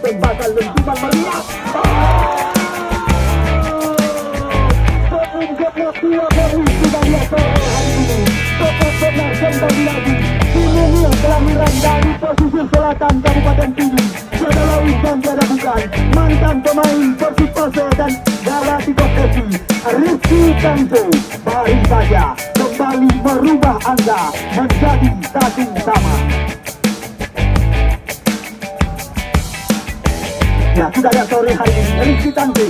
tembakan lentuman meriah. Seunggapnya tua baru sudah lihat hari ini. Toko benar kembali lagi. Timur kelahiran dari pesisir selatan Kabupaten Pidi. Saudara Wisman tiada bukan. Mantan pemain Persipase dan Galacticos FC. Rizky Tanto baru saja kembali merubah angka menjadi 1-sama. Ya, sudah ada sore hari ini Rizky Tanto.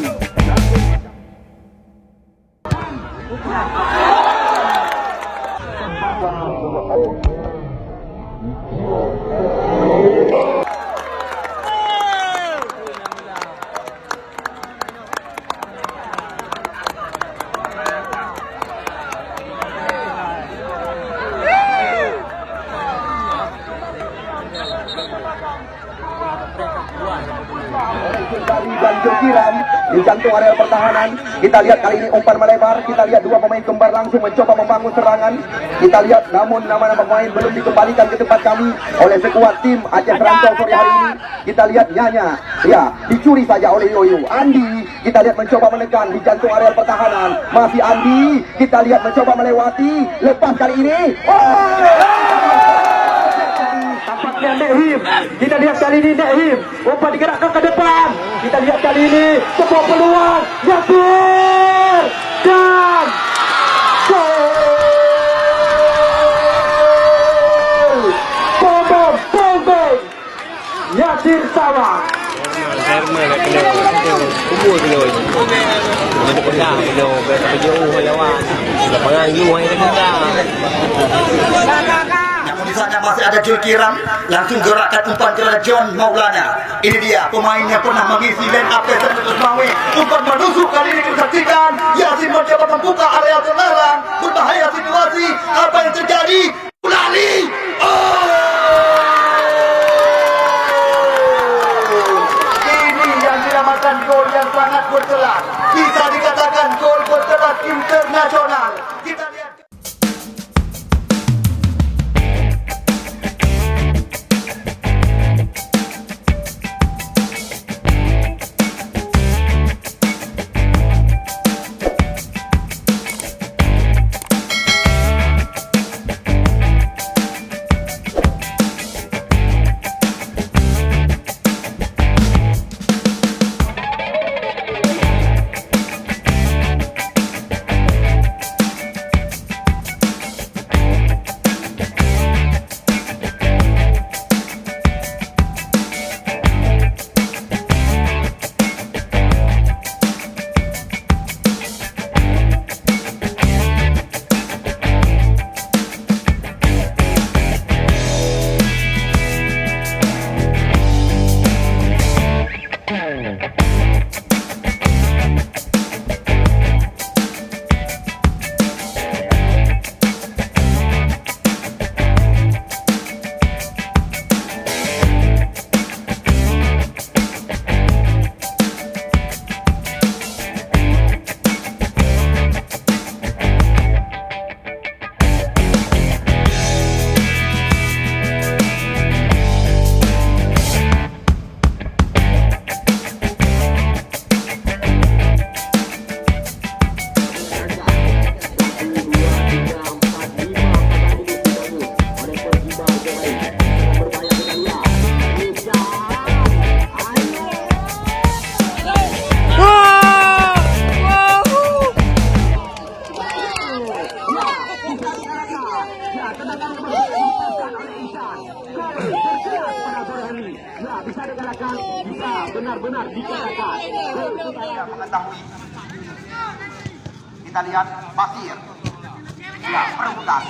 Dan Jokiram di jantung area pertahanan. Kita lihat kali ini umpan melebar. Kita lihat dua pemain kembar langsung mencoba membangun serangan. Kita lihat namun nama-nama pemain belum dikembalikan ke tempat kami oleh sekuat tim Aceh Serantau sore hari ini. Kita lihat Nyanya, ya dicuri saja oleh Yoyo. Andi kita lihat mencoba menekan di jantung area pertahanan. Masih Andi kita lihat mencoba melewati. Lepas kali ini. Tampaknya Nekhim. Kita lihat kali ini Nekhim. Umpan digerakkan ke depan. Kita lihat kali ini sebuah peluang. Yasir dan gol. Bom. Yasir Sawang. Herman nak kena kubur kena mana pegang kena berapa jauh lawan pangang you hai kena namun di sana masih ada Jokiram langsung gerakkan umpan kepada John Maulana. Ini dia pemain yang pernah mengisi line up terus Maui. Umpan menusuk kali ini kita saksikan Yasin mencoba membuka area terlarang, berbahaya situasi. Apa yang terjadi? Ulali. Gol yang sangat berkelas, bisa dikatakan gol berkelas internasional. Kita lihat. mengetahui. Kita lihat Basir. Ya, perebutan.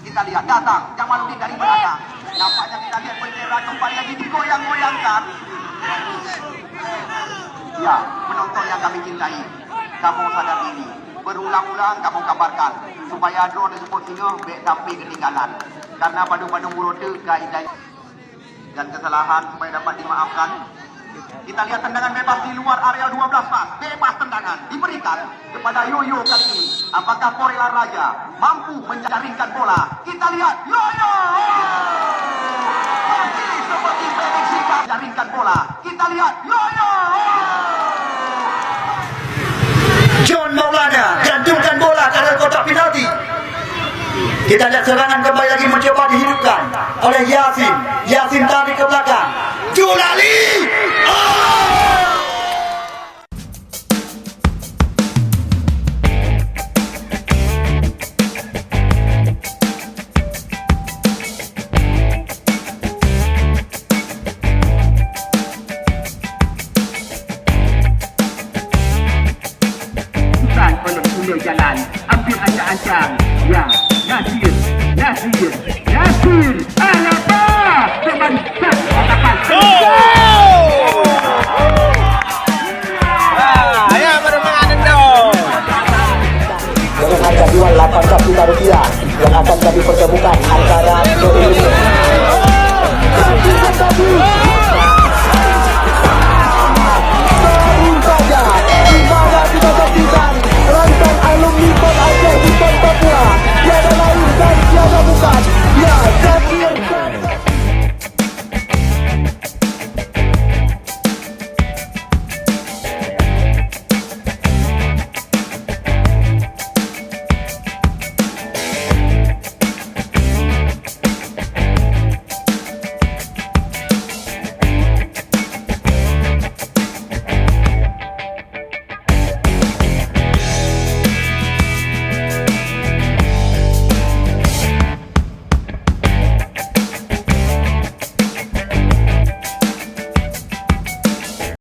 Kita lihat datang Jamaluddin dari belakang. Nampaknya kita lihat bendera kembali lagi digoyang-goyangkan. Ya, penonton yang kami cintai, kamu sadar diri. Berulang-ulang kamu kabarkan supaya draw tersebut hingga baik sampai ketinggalan. Karena padu-padu muroda kaedah dan kesalahan supaya dapat dimaafkan. Kita lihat tendangan bebas di luar area 12 pas. Bebas tendangan diberikan kepada Yoyo kali ini. Apakah Porela Raja mampu menjaringkan bola? Kita lihat Yoyo. Masih seperti Felix Sika jaringkan bola. Kita lihat Yoyo. John Maulana gantungkan bola ke arah kotak penalti. Kita lihat serangan kembali lagi mencoba dihidupkan oleh Yasin. Yasin tarik ke belakang. Julali. Oleh beliau jalan, ambil ancang-ancang. Ya, Nasir, Alaba, teman katakan. Ya, bermain dong. Dengan harga jual 8 juta rupiah yang akan kami pertemukan